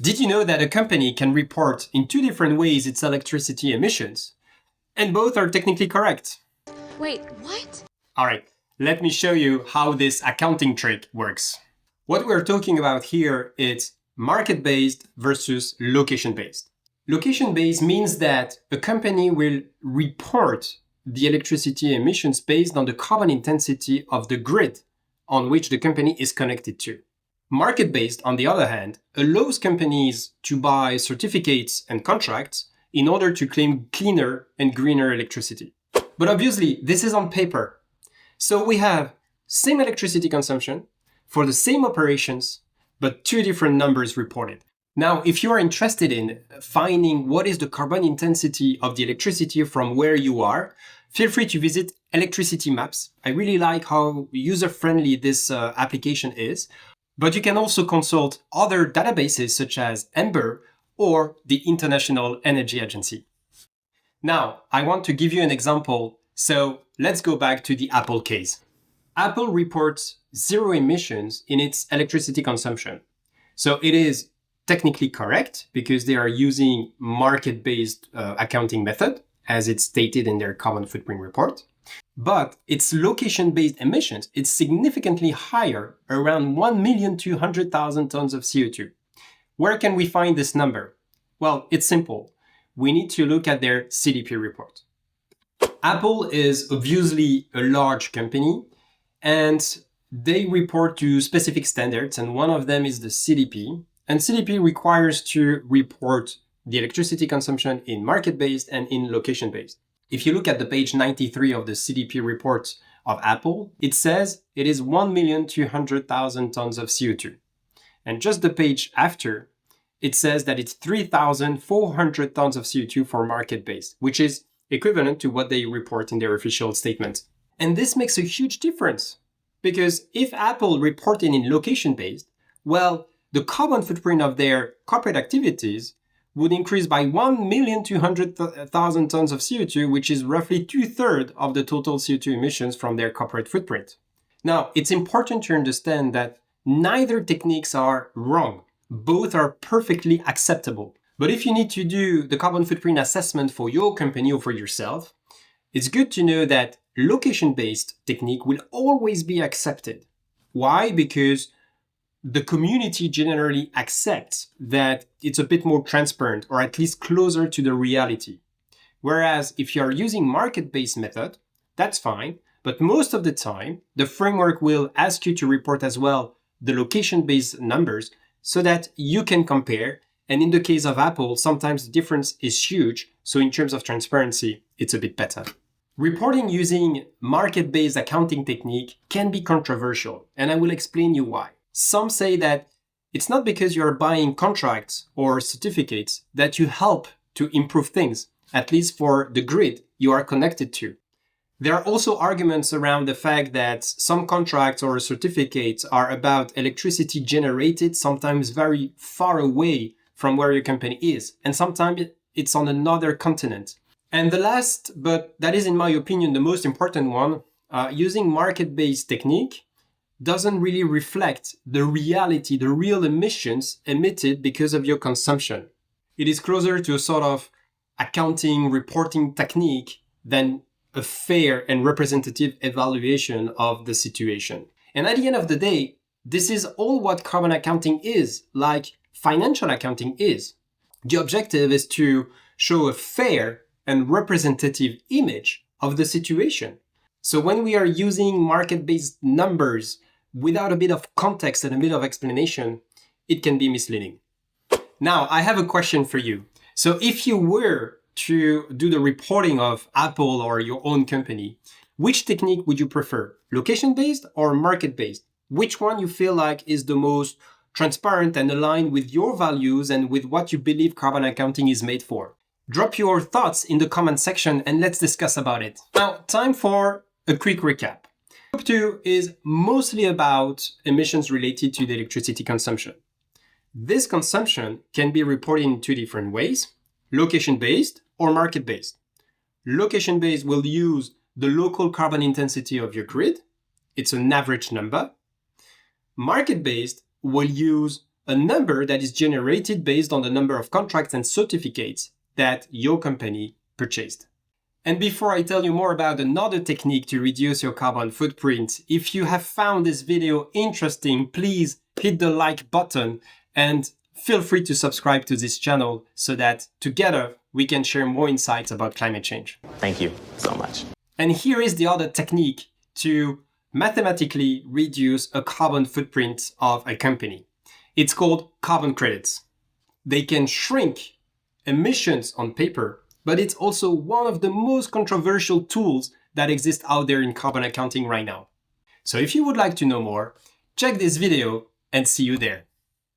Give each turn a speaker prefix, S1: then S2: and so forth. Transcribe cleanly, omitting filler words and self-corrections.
S1: Did you know that a company can report in two different ways its electricity emissions? And both are technically correct.
S2: Wait, what?
S1: Alright, let me show you how this accounting trick works. What we're talking about here is market-based versus location-based. Location-based means that a company will report the electricity emissions based on the carbon intensity of the grid on which the company is connected to. Market-based, on the other hand, allows companies to buy certificates and contracts in order to claim cleaner and greener electricity. But obviously, this is on paper. So we have same electricity consumption for the same operations, but two different numbers reported. Now, if you are interested in finding what is the carbon intensity of the electricity from where you are, feel free to visit Electricity Maps. I really like how user-friendly this application is. But you can also consult other databases such as Ember or the International Energy Agency. Now, I want to give you an example, so let's go back to the Apple case. Apple reports zero emissions in its electricity consumption. So it is technically correct because they are using market-based accounting method, as it's stated in their carbon footprint report. But its location-based emissions, it's significantly higher, around 1,200,000 tons of CO2. Where can we find this number? Well, it's simple. We need to look at their CDP report. Apple is obviously a large company, and they report to specific standards, and one of them is the CDP. And CDP requires to report the electricity consumption in market-based and in location-based. If you look at the page 93 of the CDP report of Apple, it says it is 1,200,000 tons of CO2. And just the page after, it says that it's 3,400 tons of CO2 for market-based, which is equivalent to what they report in their official statement. And this makes a huge difference, because if Apple reported in location-based, well, the carbon footprint of their corporate activities would increase by 1,200,000 tons of CO2, which is roughly 2/3 of the total CO2 emissions from their corporate footprint. Now, it's important to understand that neither techniques are wrong. Both are perfectly acceptable. But if you need to do the carbon footprint assessment for your company or for yourself, it's good to know that location-based technique will always be accepted. Why? Because the community generally accepts that it's a bit more transparent, or at least closer to the reality. Whereas if you're using market-based method, that's fine, but most of the time, the framework will ask you to report as well the location-based numbers so that you can compare. And in the case of Apple, sometimes the difference is huge, so in terms of transparency, it's a bit better. Reporting using market-based accounting technique can be controversial, and I will explain you why. Some say that it's not because you're buying contracts or certificates that you help to improve things, at least for the grid you are connected to. There are also arguments around the fact that some contracts or certificates are about electricity generated sometimes very far away from where your company is, and sometimes it's on another continent. And the last, but that is in my opinion the most important one, using market-based technique doesn't really reflect the reality, the real emissions emitted because of your consumption. It is closer to a sort of accounting reporting technique than a fair and representative evaluation of the situation. And at the end of the day, this is all what carbon accounting is, like financial accounting is. The objective is to show a fair and representative image of the situation. So when we are using market-based numbers without a bit of context and a bit of explanation, it can be misleading. Now, I have a question for you. So if you were to do the reporting of Apple or your own company, which technique would you prefer? Location-based or market-based? Which one you feel like is the most transparent and aligned with your values and with what you believe carbon accounting is made for? Drop your thoughts in the comment section and let's discuss about it. Now, time for a quick recap. Scope 2 is mostly about emissions related to the electricity consumption. This consumption can be reported in two different ways, location-based or market-based. Location-based will use the local carbon intensity of your grid. It's an average number. Market-based will use a number that is generated based on the number of contracts and certificates that your company purchased. And before I tell you more about another technique to reduce your carbon footprint, if you have found this video interesting, please hit the like button and feel free to subscribe to this channel so that together we can share more insights about climate change.
S2: Thank you so much.
S1: And here is the other technique to mathematically reduce a carbon footprint of a company. It's called carbon credits. They can shrink emissions on paper, but it's also one of the most controversial tools that exist out there in carbon accounting right now. So if you would like to know more, check this video and see you there.